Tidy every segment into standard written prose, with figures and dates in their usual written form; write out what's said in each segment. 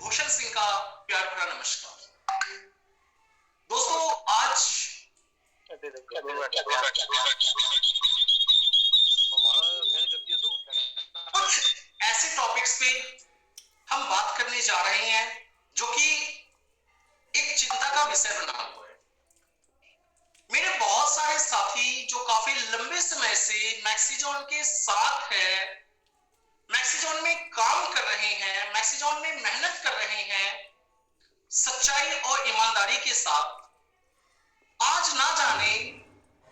भूषण सिंह का प्यार भरा नमस्कार। दोस्तों, आज कुछ ऐसे टॉपिक्स पे हम बात करने जा रहे हैं जो कि एक चिंता का विषय बना हुआ है। मेरे बहुत सारे साथी जो काफी लंबे समय से मैक्सिजॉन के साथ है, मैक्सिजॉन में काम कर रहे हैं, मैक्सिजॉन में मेहनत कर रहे हैं, सच्चाई और ईमानदारी के साथ, आज ना जाने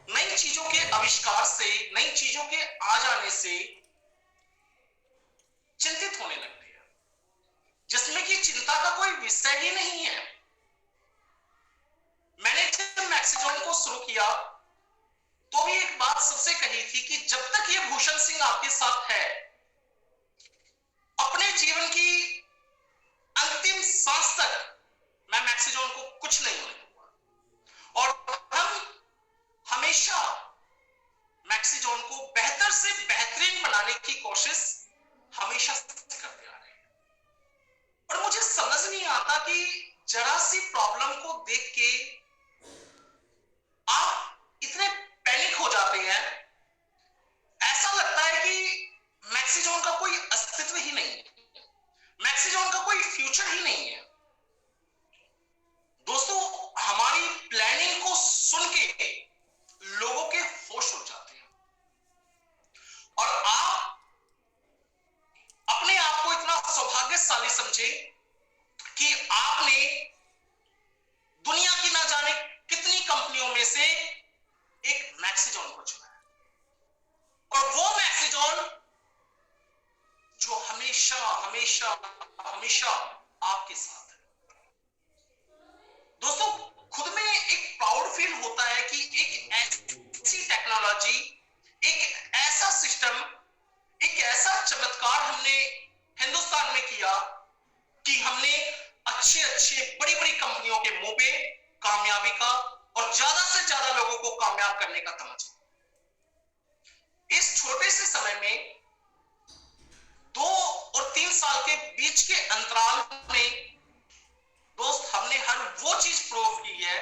नई चीजों के आविष्कार से, नई चीजों के आ जाने से चिंतित होने लगते हैं, जिसमें कि चिंता का कोई विषय ही नहीं है। मैंने जब मैक्सिजॉन को शुरू किया तो भी एक बात सबसे कही थी कि जब तक ये भूषण सिंह आपके साथ है, अपने जीवन की अंतिम सांस तक मैं मैक्सिजॉन को कुछ नहीं होने दूंगा और हम हमेशा मैक्सिजॉन को बेहतर से बेहतरीन बनाने की कोशिश हमेशा करते आ रहे हैं। और मुझे समझ नहीं आता कि जरा सी प्रॉब्लम को देख के आप इतने पैनिक हो जाते हैं, ऐसा लगता है कि मैक्सिजॉन का कोई अस्तित्व ही नहीं है, मैक्सिजॉन का कोई फ्यूचर ही नहीं है। दोस्तों, हमारी प्लानिंग को सुन के लोगों के होश उड़ जाते हैं और आप अपने आप को इतना सौभाग्यशाली समझे कि आपने दुनिया की ना जाने कितनी कंपनियों में से एक मैक्सिजॉन को चुना है और वो मैक्सिजॉन जो हमेशा हमेशा हमेशा आपके साथ है। दोस्तों, खुद में एक प्राउड फील होता है कि एक ऐसी टेक्नोलॉजी, एक ऐसा सिस्टम, एक ऐसा चमत्कार हमने हिंदुस्तान में किया कि हमने अच्छे अच्छे बड़ी बड़ी कंपनियों के मुंह पे कामयाबी का और ज्यादा से ज्यादा लोगों को कामयाब करने का तमन्ना। इस छोटे से समय में 2 और 3 साल के बीच के अंतराल में दोस्त, हमने हर वो चीज प्रूव की है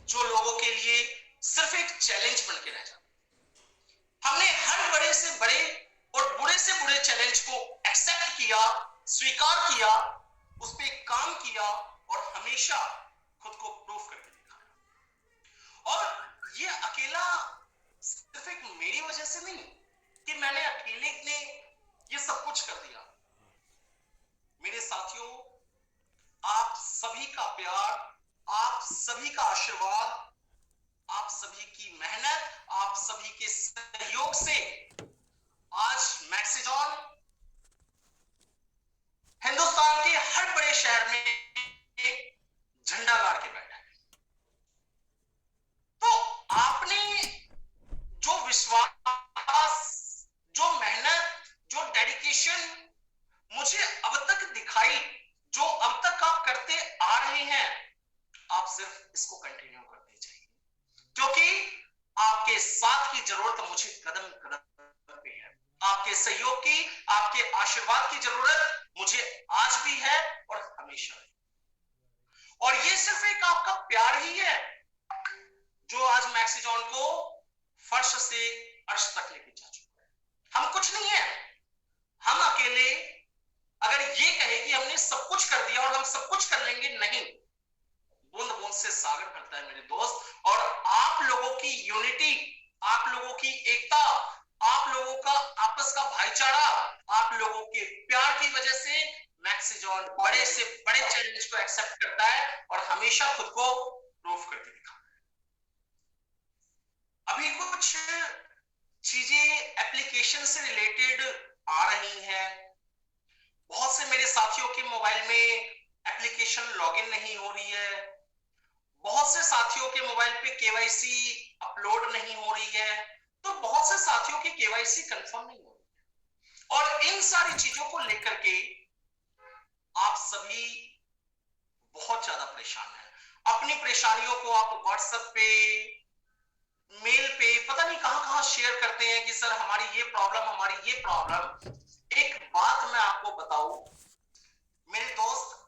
जो लोगों के लिए सिर्फ एक चैलेंज बन के रह जाता। हमने हर बड़े से बड़े और बुरे से बुरे चैलेंज को एक्सेप्ट किया, स्वीकार किया, उस पर काम किया और हमेशा खुद को प्रूव करके दिखाया। और ये अकेला सिर्फ एक मेरी वजह से नहीं कि मैंने अकेले ने ये सब कुछ कर दिया। मेरे साथियों, आप सभी का प्यार, आप सभी का आशीर्वाद, आप सभी की मेहनत, आप सभी के सहयोग से आज मैक्सिजॉन हिंदुस्तान के हर बड़े शहर में झंडा गाड़ के बैठा है। तो आपने जो विश्वास, जो मेहनत, जो डेडिकेशन मुझे अब तक दिखाई, जो अब तक आप करते आ रहे हैं, आप सिर्फ इसको कंटिन्यू करते जाइए, क्योंकि आपके साथ की जरूरत मुझे कदम कदम पे है। आपके सहयोग की, आपके आशीर्वाद की जरूरत मुझे आज भी है और हमेशा है। और ये सिर्फ एक आपका प्यार ही है जो आज मैक्सिजॉन को फर्श से अर्श तक लेके जा चुका है। हम कुछ नहीं है, हम अकेले अगर ये कहे कि हमने सब कुछ कर दिया और हम सब कुछ कर लेंगे, नहीं। बूंद बूंद से सागर भरता है मेरे दोस्त। और आप लोगों की यूनिटी, आप लोगों की एकता, आप लोगों का आपस का भाईचारा, आप लोगों के प्यार की वजह से मैक्सिजॉन बड़े से बड़े चैलेंज को एक्सेप्ट करता है और हमेशा खुद को प्रूव करके दिखाता है। अभी कुछ चीजें एप्लीकेशन से रिलेटेड आ रही हैं। बहुत से मेरे साथियों के मोबाइल में एप्लीकेशन लॉगिन नहीं हो रही है, बहुत से साथियों के मोबाइल पे केवाईसी अपलोड नहीं हो रही है, तो बहुत से साथियों की केवाईसी कंफर्म नहीं हो रही है। और इन सारी चीजों को लेकर के आप सभी बहुत ज्यादा परेशान हैं। अपनी परेशानियों को आप व्हाट्सएप पे, मेल पे, पता नहीं कहां कहां शेयर करते हैं कि सर हमारी ये प्रॉब्लम, हमारी ये प्रॉब्लम। एक बात मैं आपको बताऊं मेरे दोस्त,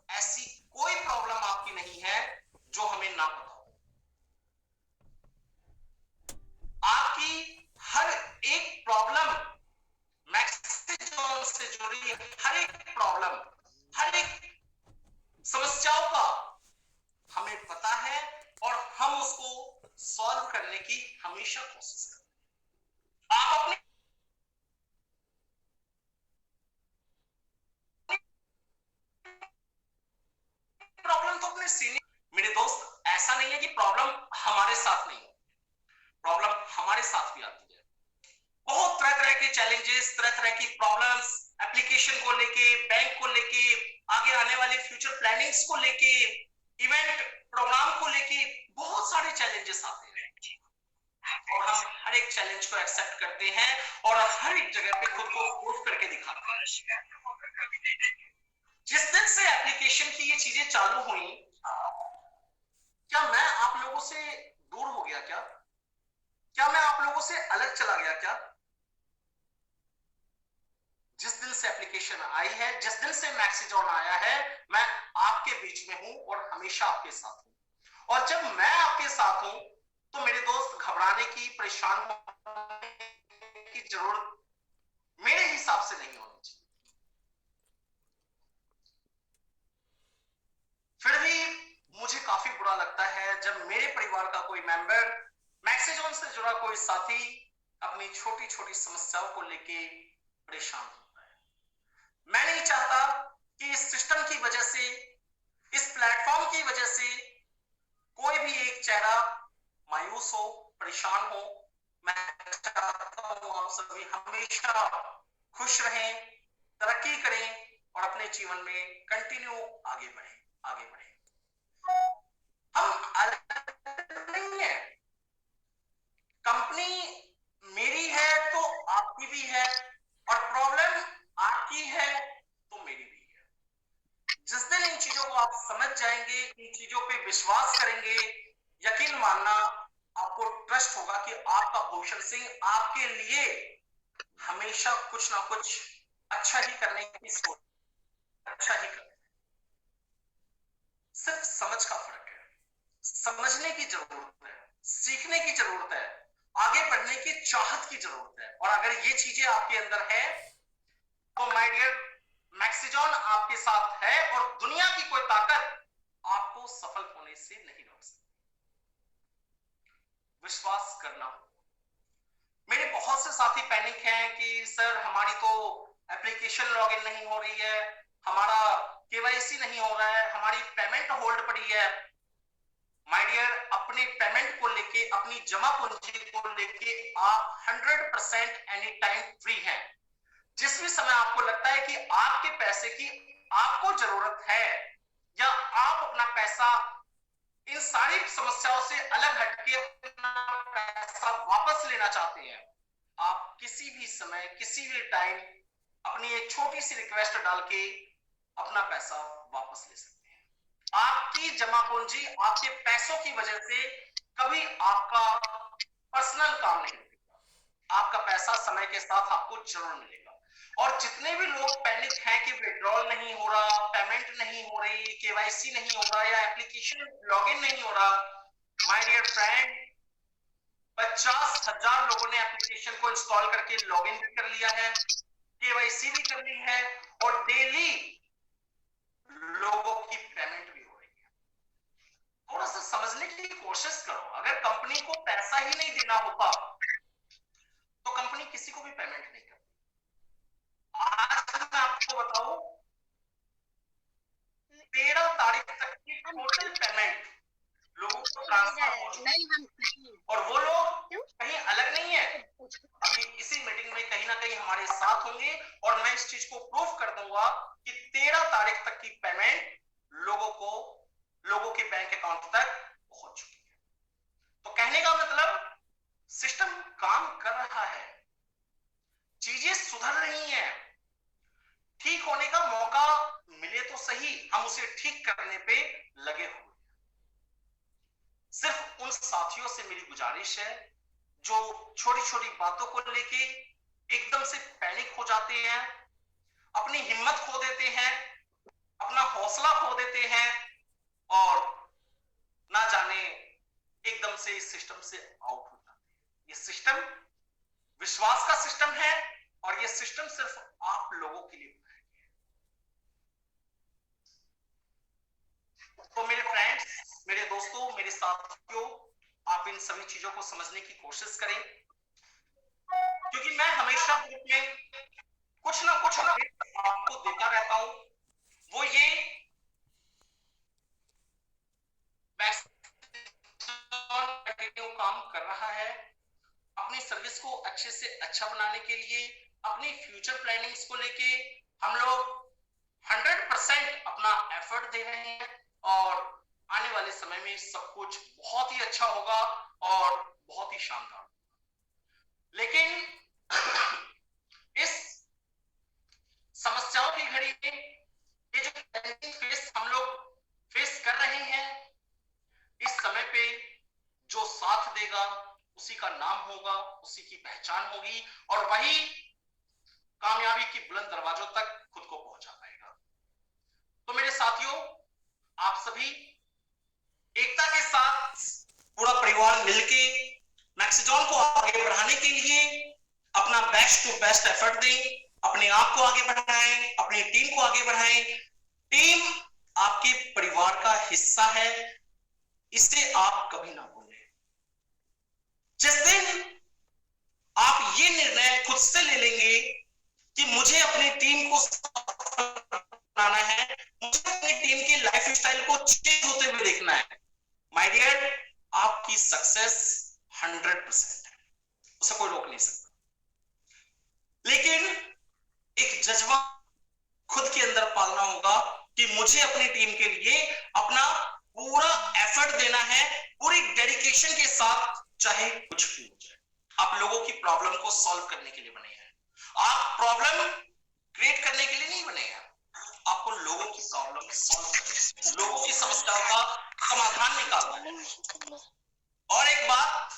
कि प्रॉब्लम हमारे साथ नहीं है, प्रॉब्लम हमारे साथ भी आती है। बहुत तरह तरह के चैलेंजेस, तरह तरह की प्रॉब्लम्स, एप्लीकेशन को लेके, बैंक को लेके, आगे आने वाले फ्यूचर प्लानिंग्स को लेके, इवेंट प्रोग्राम को लेके बहुत सारे चैलेंजेस आते हैं और हम हर एक चैलेंज को एक्सेप्ट करते हैं और हर एक जगह पे खुद को प्रूव करके दिखाते हैं। जिस दिन से एप्लीकेशन की ये चीजें चालू हुई, क्या मैं आप लोगों से दूर हो गया? क्या मैं आप लोगों से अलग चला गया? क्या जिस दिन से एप्लीकेशन आई है, जिस दिन से मैक्सिजॉन आया है, मैं आपके बीच में हूं और हमेशा आपके साथ हूं। और जब मैं आपके साथ हूं तो मेरे दोस्त घबराने की, परेशान होने की जरूरत मेरे हिसाब से नहीं होनी चाहिए। फिर भी मुझे काफी बुरा लगता है जब मेरे परिवार का कोई मेंबर, मैक्सिजॉन से जुड़ा कोई साथी अपनी छोटी छोटी समस्याओं को लेके परेशान होता है। मैं नहीं चाहता कि इस सिस्टम की वजह से, इस प्लेटफॉर्म की वजह से कोई भी एक चेहरा मायूस हो, परेशान हो। मैं चाहता हूं आप सभी हमेशा खुश रहें, तरक्की करें और अपने जीवन में कंटिन्यू आगे बढ़ें, आगे बढ़ें। हम अलग नहीं है, कंपनी मेरी है तो आपकी भी है, और प्रॉब्लम आपकी है तो मेरी भी है। जिस दिन इन चीजों को आप समझ जाएंगे, इन चीजों पे विश्वास करेंगे, यकीन मानना आपको ट्रस्ट होगा कि आपका भूषण सिंह आपके लिए हमेशा कुछ ना कुछ अच्छा ही करने की सोच, अच्छा ही कर। सिर्फ समझ का फर्क है, समझने की जरूरत है, सीखने की जरूरत है, आगे बढ़ने की चाहत की जरूरत है। और अगर ये चीजें आपके अंदर है तो माय डियर, मैक्सिजॉन आपके साथ है और दुनिया की कोई ताकत आपको सफल होने से नहीं रोक सकती। विश्वास करना हो। मेरे बहुत से साथी पैनिक हैं कि सर हमारी तो एप्लीकेशन लॉगिन नहीं हो रही है, हमारा केवाईसी नहीं हो रहा है, हमारी पेमेंट होल्ड पड़ी है। माय डियर, अपने पेमेंट को लेके, अपनी जमा पूंजी को लेके आप 100% एनी टाइम फ्री हैं। जिस भी समय आपको लगता है कि आपके पैसे की आपको जरूरत है या आप अपना पैसा, इन सारी समस्याओं से अलग हटके अपना पैसा वापस लेना चाहते हैं, आप किसी भी समय, किसी भी टाइम अपनी एक छोटी सी रिक्वेस्ट डाल के अपना पैसा वापस ले सकते हैं। आपकी जमा पूंजी, आपके पैसों की वजह से कभी आपका पर्सनल काम नहीं होगा, आपका पैसा समय के साथ आपको जरूर मिलेगा। और जितने भी लोग पैनिक हैं कि विड्रॉल नहीं हो रहा, पेमेंट नहीं हो रही, केवाईसी नहीं हो रहा या एप्लीकेशन लॉगिन नहीं हो रहा, माय डियर फ्रेंड, 50,000 लोगों ने एप्लीकेशन को इंस्टॉल करके लॉगिन भी कर लिया है, केवाईसी भी कर ली है और डेली लोगों की पेमेंट भी हो रही है। थोड़ा सा समझने की कोशिश करो, अगर कंपनी को पैसा ही नहीं देना होता तो कंपनी किसी को भी पेमेंट नहीं करती। आज मैं आपको बताऊं, 13 तारीख तक की टोटल पेमेंट लोगों को ट्रांसफर हो चुकी, और वो लोग कहीं अलग नहीं है, अभी इसी मीटिंग में कहीं ना कहीं हमारे साथ होंगे और मैं इस चीज को प्रूफ कर दूंगा कि 13 तारीख तक की पेमेंट लोगों के बैंक अकाउंट तक पहुंच चुकी है। तो कहने का मतलब सिस्टम काम कर रहा है, चीजें सुधर रही हैं, ठीक होने का मौका मिले तो सही, हम उसे ठीक करने पे लगे हुए। सिर्फ उन साथियों से मेरी गुजारिश है जो छोटी छोटी बातों को लेके एकदम से पैनिक हो जाते हैं, अपनी हिम्मत खो देते हैं, अपना हौसला खो देते हैं और ना जाने एकदम से इस सिस्टम से आउट हो जाते हैं। ये सिस्टम विश्वास का सिस्टम है और ये सिस्टम सिर्फ आप लोगों के लिए बनाया गया है। तो मेरे फ्रेंड्स, मेरे दोस्तों, मेरे साथियों, आप इन सभी चीजों को समझने की कोशिश करें, क्योंकि मैं हमेशा ग्रुप में कुछ ना कुछ आपको देता रहता हूं। वो ये अच्छे से अच्छा बनाने के लिए, अपनी फ्यूचर प्लानिंग्स को लेके हम लोग 100% अपना एफर्ट दे रहे हैं और आने वाले समय में सब कुछ बहुत ही अच्छा होगा और बहुत ही शानदार। लेकिन इस समस्याओं की घड़ी में ये जो फेस हम लोग फेस कर रहे हैं, इस समय पे जो साथ देगा उसी का नाम होगा, उसी की पहचान होगी और वही कामयाबी की बुलंद दरवाजों तक खुद को पहुंचा पाएगा। तो मेरे साथियों, आप सभी एकता के साथ पूरा परिवार मिलके मैक्सिजॉन को आगे बढ़ाने के लिए अपना बेस्ट टू बेस्ट एफर्ट दें, अपने आप को आगे बढ़ाएं, अपनी टीम को आगे बढ़ाएं। टीम आपके परिवार का हिस्सा है, इसे आप कभी ना भूलें। जिस दिन आप ये निर्णय खुद से ले लेंगे कि मुझे अपनी टीम को बनाना है, मुझे अपनी टीम की लाइफ स्टाइल को चेंज होते हुए देखना है, माय डियर, आपकी सक्सेस 100% है, उसे कोई रोक नहीं सकता। लेकिन एक जज्बा खुद के अंदर पालना होगा कि मुझे अपनी टीम के लिए अपना पूरा एफर्ट देना है, पूरी डेडिकेशन के साथ, चाहे कुछ भी हो जाए। आप लोगों की प्रॉब्लम को सॉल्व करने के लिए बने हैं, आप प्रॉब्लम क्रिएट करने के लिए नहीं बने हैं। आपको लोगों की प्रॉब्लम सॉल्व करनी है, लोगों की समस्याओं का समाधान निकालना है। और एक बात,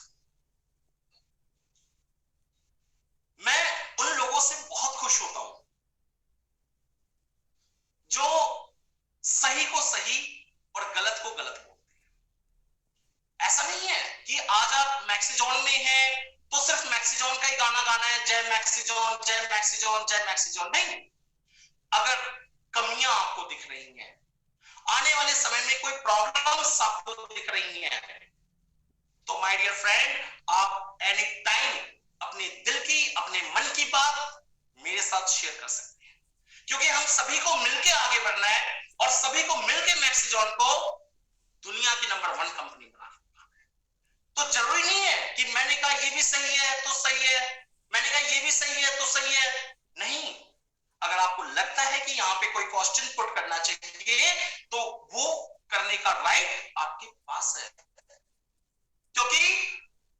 मैं उन लोगों से बहुत खुश होता हूं जो सही को सही और गलत को गलत बोलते हैं। ऐसा नहीं है कि आज आप मैक्सिजॉन में हैं तो सिर्फ मैक्सिजॉन का ही गाना गाना है, जय मैक्सिजॉन, जय मैक्सिजॉन, जय मैक्सिजॉन। नहीं, अगर कमियां आपको दिख रही हैं, आने वाले समय में कोई प्रॉब्लम्स आपको दिख रही हैं, तो माय डियर फ्रेंड, आप एनी टाइम अपने दिल की, अपने मन की बात मेरे साथ शेयर कर सकते हैं, क्योंकि हम सभी को मिलकर आगे बढ़ना है और सभी को मिलकर मैक्सिजॉन को दुनिया की नंबर 1 कंपनी बनाना है। तो जरूरी नहीं है कि मैंने कहा ये भी सही है तो सही है, मैंने कहा ये भी सही है तो सही है। नहीं, अगर आपको लगता है कि यहां पे कोई क्वेश्चन पुट करना चाहिए तो वो करने का राइट आपके पास है, क्योंकि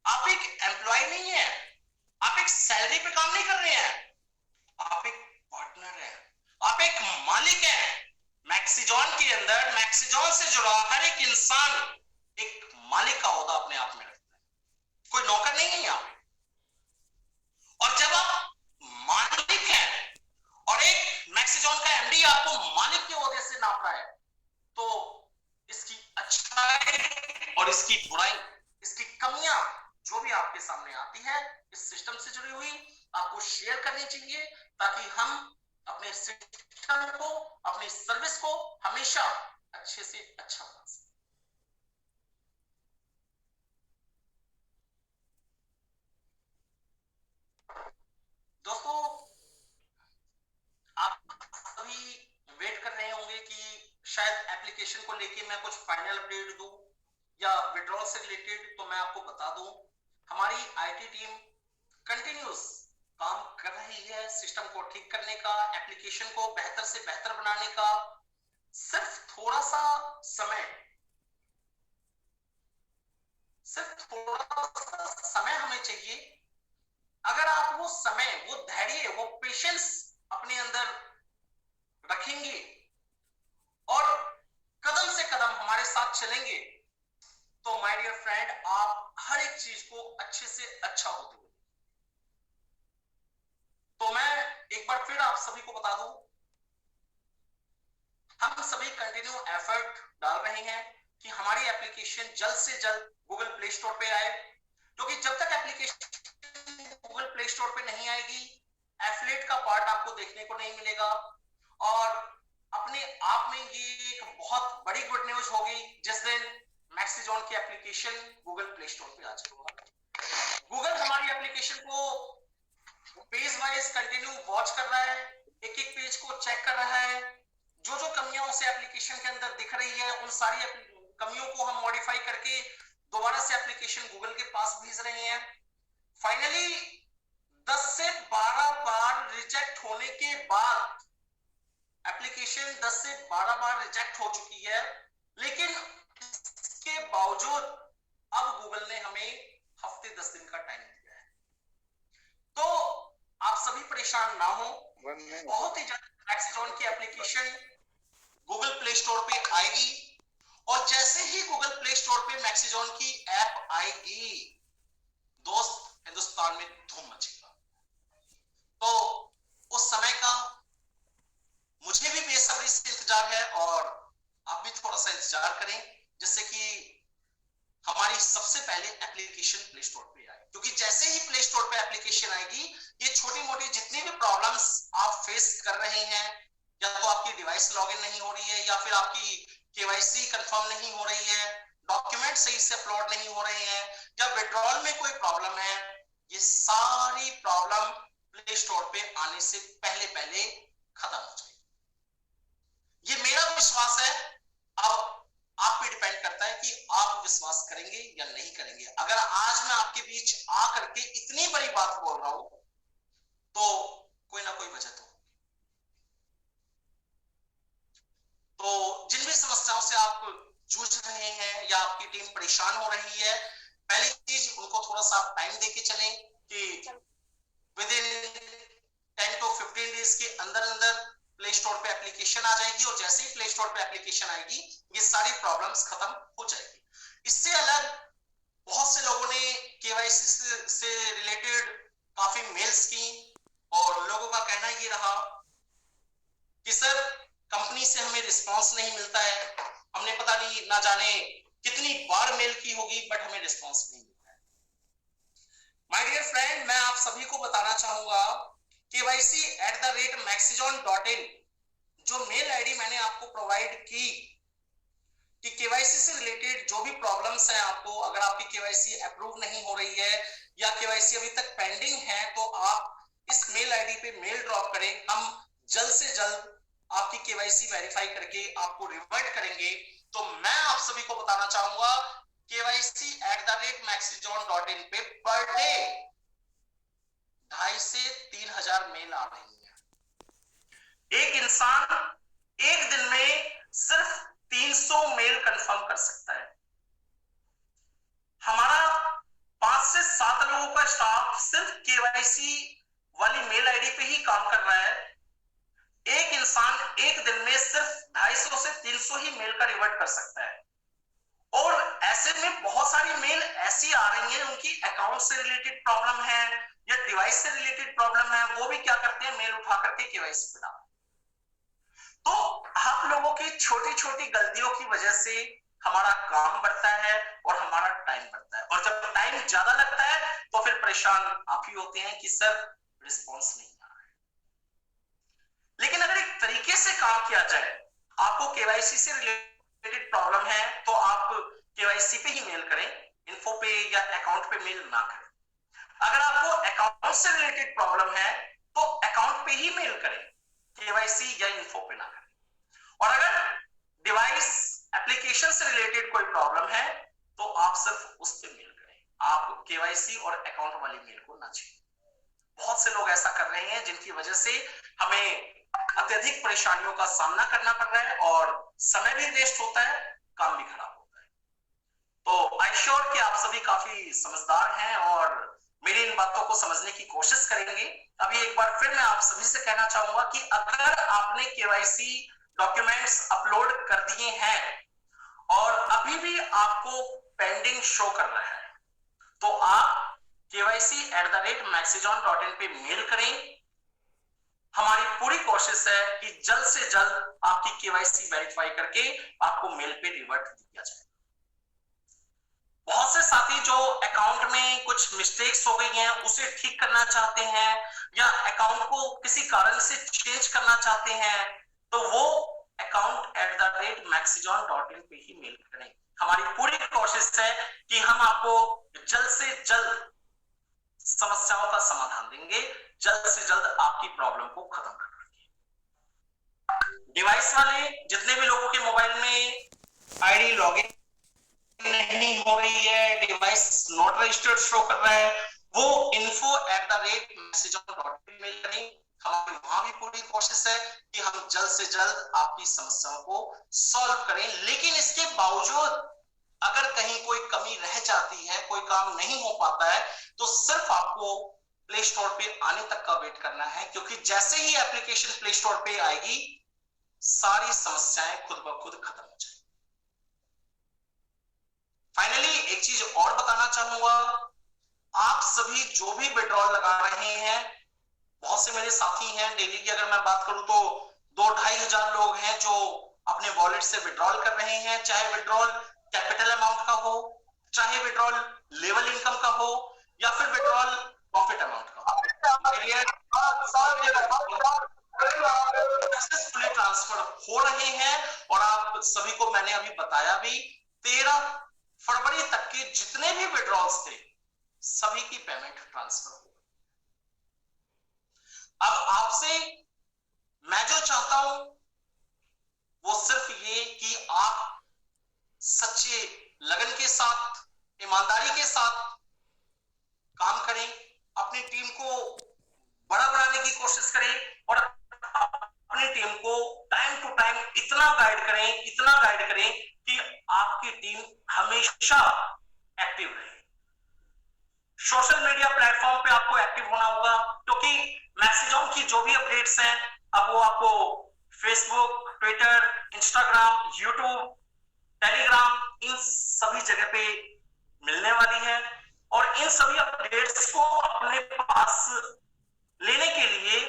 आप एक एम्प्लॉय नहीं है, आप एक सैलरी पे काम नहीं कर रहे हैं, आप एक पार्टनर है, आप एक मालिक है। मैक्सिजॉन के अंदर मैक्सिजॉन से जुड़ा हर एक इंसान एक मालिक का ओहदा अपने आप में रखता है, कोई नौकर नहीं है यहाँ पे। और जब आप मालिक हैं और एक मैक्सिजॉन का एमडी आपको मालिक के ओहदे से नाप रहा है, तो इसकी अच्छाई और इसकी बुराई, इसकी कमियां जो भी आपके सामने आती है इस सिस्टम से जुड़ी हुई, आपको शेयर करनी चाहिए, ताकि हम अपने सिस्टम को, अपनी सर्विस को हमेशा अच्छे से अच्छा बना सकें। दोस्तों, आप सभी वेट कर रहे होंगे कि शायद एप्लीकेशन को लेके मैं कुछ फाइनल अपडेट दूं या विड्रॉल से रिलेटेड, तो मैं आपको बता दूं, हमारी आईटी टीम कंटिन्यूस काम कर रही है सिस्टम को ठीक करने का, एप्लीकेशन को बेहतर से बेहतर बनाने का। सिर्फ थोड़ा सा समय हमें चाहिए। अगर आप वो समय, वो धैर्य, वो पेशेंस अपने अंदर रखेंगे और कदम से कदम हमारे साथ चलेंगे, तो माय डियर फ्रेंड, आप हर एक चीज को अच्छे से अच्छा होते हुए। तो मैं एक बार फिर आप सभी को बता दूं, हम सभी कंटिन्यू एफर्ट डाल रहे हैं कि हमारी एप्लीकेशन जल्द से जल्द गूगल प्ले स्टोर पे आए, क्योंकि जब तक एप्लीकेशन गूगल प्ले स्टोर पे नहीं आएगी, एफिलिएट का पार्ट आपको देखने को नहीं मिलेगा। और अपने आप में ये एक बहुत बड़ी गुड न्यूज होगी जिस दिन मैक्सिजॉन की एप्लीकेशन गूगल प्ले स्टोर पे आ जाएगा। गूगल हमारी एप्लीकेशन को पेज वाइज कंटिन्यू वॉच कर रहा है, एक एक पेज को चेक कर रहा है, जो जो कमियां उसे एप्लीकेशन के अंदर दिख रही है उन सारी कमियों को हम मॉडिफाई करके दोबारा से एप्लीकेशन गूगल के पास भेज रहे हैं। फाइनली 10 से 12 बार रिजेक्ट होने के बाद, एप्लीकेशन 10 से 12 बार रिजेक्ट हो चुकी है, लेकिन इसके बावजूद अब गूगल ने हमें हफ्ते 10 दिन का टाइम दिया है। तो आप सभी परेशान ना हो, बहुत ही जल्द मैक्सिजॉन की एप्लीकेशन गूगल प्ले स्टोर पे आएगी, और जैसे ही गूगल प्ले स्टोर पे मैक्सिजॉन की ऐप आएगी, दोस्त हिंदुस्तान में धूम मचेगा। तो उस समय का मुझे भी बेसब्री से इंतजार है, और आप भी थोड़ा सा इंतजार करें, जिससे कि हमारी सबसे पहले एप्लीकेशन प्ले स्टोर पे आए। क्योंकि जैसे ही प्ले स्टोर पे एप्लीकेशन आएगी, ये छोटी मोटी जितनी भी प्रॉब्लम्स आप फेस कर रहे हैं, या तो आपकी डिवाइस लॉगिन नहीं हो रही है, या फिर आपकी केवाईसी कंफर्म नहीं हो रही है, डॉक्यूमेंट सही से अपलोड नहीं हो रहे हैं, या विड्रॉल में कोई प्रॉब्लम है, ये सारी प्रॉब्लम प्ले स्टोर पे आने से पहले पहले खत्म हो जाएगी। ये मेरा विश्वास है। अब आप पे डिपेंड करता है कि आप विश्वास करेंगे या नहीं करेंगे। अगर आज मैं आपके बीच आ करके इतनी बड़ी बात बोल रहा हूं, तो कोई ना कोई वजह तो जिन भी समस्याओं से आप जूझ रहे हैं, या आपकी टीम परेशान हो रही है, पहली चीज उनको थोड़ा सा टाइम देके चलें कि विद इन 10 to 15 डेज के अंदर अंदर प्ले स्टोर पे एप्लीकेशन आ जाएगी, और जैसे ही प्ले स्टोर पे एप्लीकेशन आएगी, ये सारी प्रॉब्लम्स खत्म हो जाएगी। इससे अलग बहुत से लोगों ने केवाईसी से रिलेटेड काफी मेल्स की, और लोगों का कहना ये रहा कि सर कंपनी से हमें रिस्पांस नहीं मिलता है, हमने पता नहीं ना जाने कितनी बार मेल की होगी, बट हमें रिस्पांस नहीं मिलता है। माय डियर फ्रेंड, मैं आप सभी को बताना चाहूंगा, KYC@maxizon.in जो मेल आईडी मैंने आपको प्रोवाइड की, कि केवाईसी से रिलेटेड जो भी प्रॉब्लम्स हैं आपको, अगर आपकी केवाईसी अप्रूव नहीं हो रही है, या केवाईसी अभी तक पेंडिंग है, तो आप इस मेल आईडी पे मेल ड्रॉप करें। हम जल्द से जल्द आपकी केवाईसी वेरीफाई करके आपको रिवर्ट करेंगे। तो मैं आप सभी को बताना चाहूंगा, KYC@maxizon.in पे पर डे 2,500 से 3,000 मेल आ रही है। एक इंसान एक दिन में सिर्फ 300 मेल कंफर्म कर सकता है। हमारा 5 से 7 लोगों का स्टाफ सिर्फ केवाईसी वाली मेल आईडी पे ही काम कर रहा है। एक इंसान एक दिन में सिर्फ 250 से 300 ही मेल का रिवर्ट कर सकता है, और ऐसे में बहुत सारी मेल ऐसी आ रही हैं, उनकी अकाउंट से रिलेटेड प्रॉब्लम है या डिवाइस से रिलेटेड प्रॉब्लम है, वो भी क्या करते हैं, मेल उठा करके केवाईसी पे डालते हैं। तो आप लोगों की छोटी छोटी गलतियों की वजह से हमारा काम बढ़ता है और हमारा टाइम बढ़ता है, और जब टाइम ज्यादा लगता है तो फिर परेशान आप ही होते हैं कि सर रिस्पॉन्स नहीं आ रहा है। लेकिन अगर एक तरीके से काम किया जाए, आपको केवाईसी से रिलेटेड प्रॉब्लम है तो आप केवाईसी पे ही मेल करें, इन्फो पे या अकाउंट पे मेल ना करें। अगर आपको अकाउंट से रिलेटेड प्रॉब्लम है तो अकाउंट पे ही मेल करें, केवाईसी या इन्फो पे ना करें। और अगर डिवाइस एप्लीकेशन से रिलेटेड कोई प्रॉब्लम है तो आप सिर्फ उस पे मेल करें, आप केवाईसी और अकाउंट वाली मेल को ना छेड़ें। बहुत से लोग ऐसा कर रहे हैं, जिनकी वजह से हमें अत्यधिक परेशानियों का सामना करना पड़ रहा है, और समय भी वेस्ट होता है, काम भी खराब होता है। तो आई श्योर कि आप सभी काफी समझदार हैं और मेरी इन बातों को समझने की कोशिश करेंगे। अभी एक बार फिर मैं आप सभी से कहना चाहूंगा कि अगर आपने केवाईसी डॉक्यूमेंट्स अपलोड कर दिए हैं और अभी भी आपको पेंडिंग शो कर रहा है, तो आप KYC@maxizon.in पे मेल करें। हमारी पूरी कोशिश है कि जल्द से जल्द आपकी केवाईसी वेरीफाई करके आपको मेल पे रिवर्ट दिया जाए। बहुत से साथी जो अकाउंट में कुछ मिस्टेक्स हो गई हैं उसे ठीक करना चाहते हैं, या अकाउंट को किसी कारण से चेंज करना चाहते हैं, तो वो account@maxizon.in पे ही मेल करें। हमारी पूरी कोशिश है कि हम आपको जल्द से जल्द समस्याओं का समाधान देंगे, जल्द से जल्द आपकी प्रॉब्लम को खत्म कर देंगे। डिवाइस वाले जितने भी लोगों के मोबाइल में आईडी लॉगिन नहीं हो रही है, डिवाइस नॉट रजिस्टर्ड शो कर रहा है, वो info@messageon.in मेल करें। हमारी वहां भी पूरी कोशिश है कि हम जल्द से जल्द आपकी समस्याओं को सॉल्व करें। लेकिन इसके बावजूद अगर कहीं कोई कमी रह जाती है, कोई काम नहीं हो पाता है, तो सिर्फ आपको प्ले स्टोर पे आने तक का वेट करना है, क्योंकि जैसे ही एप्लीकेशन प्ले स्टोर पे आएगी सारी समस्याएं खुद ब खुद खत्म हो जाएगी। फाइनली एक चीज और बताना चाहूंगा, आप सभी जो भी विड्रॉल लगा रहे हैं, बहुत से मेरे साथी हैं, डेली की अगर मैं बात करूं तो 2-2.5 हजार लोग हैं जो अपने वॉलेट से विड्रॉल कर रहे हैं, चाहे विड्रॉल कैपिटल अमाउंट का हो, चाहे विड्रॉल लेवल इनकम का हो, या फिर विड्रॉल प्रॉफिट अमाउंट का हो। सक्सेसफुली ट्रांसफर हो रहे हैं। और आप सभी को मैंने अभी बताया भी, 13 फरवरी तक के जितने भी विड्रॉल्स थे सभी की पेमेंट ट्रांसफर हो। अब आपसे मैं जो चाहता हूं वो सिर्फ ये कि आप सच्चे लगन के साथ, ईमानदारी के साथ काम करें, अपनी टीम को बड़ा बनाने की कोशिश करें और अपनी टीम को टाइम टू टाइम इतना गाइड करें कि आपकी टीम हमेशा एक्टिव रहे। सोशल मीडिया प्लेटफॉर्म पे आपको एक्टिव होना होगा, क्योंकि मैक्सिजॉन की जो भी अपडेट्स हैं अब वो आपको Facebook, Twitter, Instagram, YouTube, Telegram, इन सभी जगह पे मिलने वाली है। और इन सभी अपडेट्स को अपने पास लेने के लिए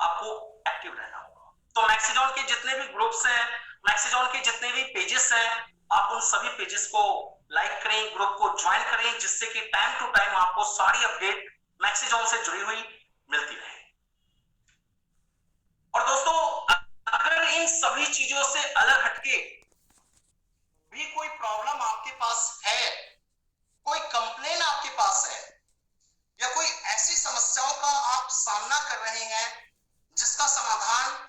आपको एक्टिव रहना होगा। तो मैक्सिजॉन के जितने भी ग्रुप्स हैं, मैक्सिजॉन के जितने भी पेजेस हैं, आप उन सभी पेजेस को लाइक करें, ग्रुप को ज्वाइन करें, जिससे कि टाइम टू टाइम आपको सारी अपडेट मैक्सिजॉन से जुड़ी हुई मिलती रहे। और दोस्तों, अगर इन सभी चीजों से अलग हटके भी कोई प्रॉब्लम आपके पास है, कोई कंप्लेन आपके पास है, या कोई ऐसी समस्याओं का आप सामना कर रहे हैं जिसका समाधान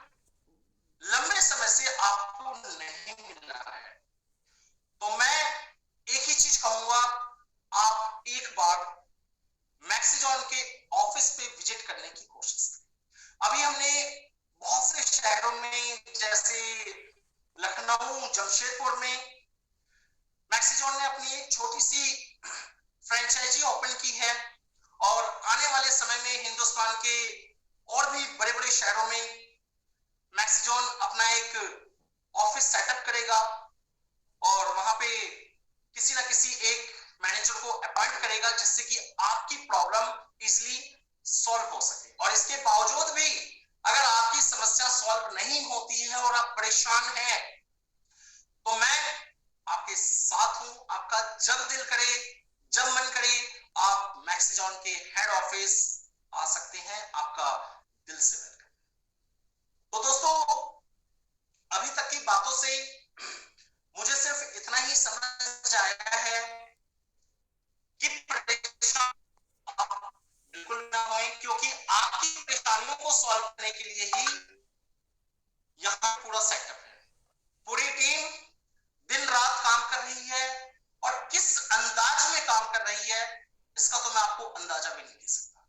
लंबे समय से आपको नहीं मिल रहा है, तो मैं एक ही चीज कहूंगा, आप एक बार मैक्सिजॉन के ऑफिस पे विजिट करने की कोशिश करें। अभी हमने बहुत से शहरों में, जैसे लखनऊ, जमशेदपुर में मैक्सिजॉन ने अपनी एक छोटी सी फ्रेंचाइजी ओपन की है, और आने वाले समय में हिंदुस्तान के और भी बड़े बड़े शहरों में मैक्सिजॉन अपना एक ऑफिस सेटअप करेगा और वहां पे किसी ना किसी एक मैनेजर को अपॉइंट करेगा, जिससे कि आपकी प्रॉब्लम इजीली सॉल्व हो सके। और इसके बावजूद भी अगर आपकी समस्या सॉल्व नहीं होती है और आप परेशान हैं, तो मैं आपके साथ हूं। आपका जब दिल करे, जब मन करे, आप मैक्सिजॉन के हेड ऑफिस आ सकते हैं, आपका दिल से वेलकम। तो दोस्तों, अभी तक की बातों से मुझे सिर्फ इतना ही समझ आया है कि परेशान बिल्कुल ना होए, क्योंकि आपकी परेशानियों को सॉल्व करने के लिए ही यहां पूरा सेटअप है। पूरी टीम दिन रात काम कर रही है, और किस अंदाज में काम कर रही है इसका तो मैं आपको अंदाजा भी नहीं दे सकता।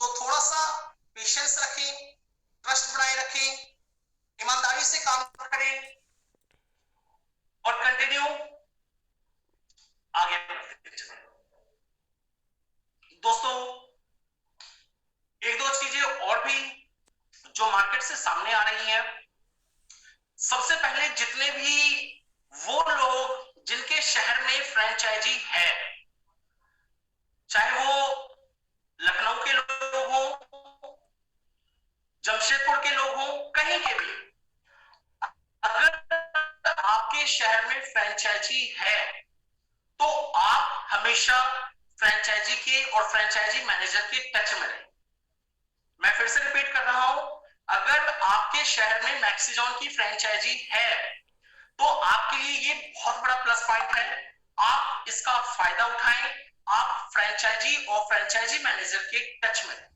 तो थोड़ा सा पेशेंस रखें, ट्रस्ट बनाए रखें, ईमानदारी से काम करें और कंटिन्यू आगे बढ़ते चलें। दोस्तों, एक दो चीजें और भी जो मार्केट से सामने आ रही हैं। सबसे पहले, जितने भी वो लोग जिनके शहर में फ्रेंचाइजी है, चाहे वो लखनऊ के लोग हो, जमशेदपुर के लोग हो, कहीं के भी, अगर आपके शहर में फ्रेंचाइजी है तो आप हमेशा फ्रेंचाइजी के और फ्रेंचाइजी मैनेजर के टच में रहें। मैं फिर से रिपीट कर रहा हूं, अगर आपके शहर में मैक्सिजॉन की फ्रेंचाइजी है तो आपके लिए ये बहुत बड़ा प्लस पॉइंट है। आप इसका फायदा उठाएं, आप फ्रेंचाइजी और फ्रेंचाइजी मैनेजर के टच में रहें,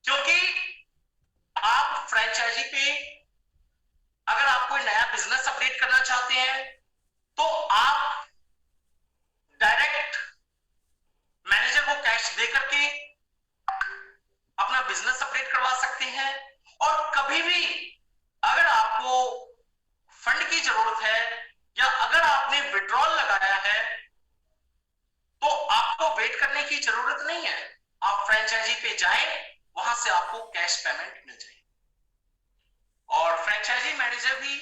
क्योंकि आप फ्रेंचाइजी पे अगर आप कोई नया बिजनेस अपडेट करना चाहते हैं तो आप डायरेक्ट मैनेजर को कैश दे करके है, या अगर आपने विड्रॉल लगाया है तो आपको वेट करने की जरूरत नहीं है, आप फ्रेंचाइजी पे जाएं, वहां से आपको कैश पेमेंट मिल जाएगी। और फ्रेंचाइजी मैनेजर भी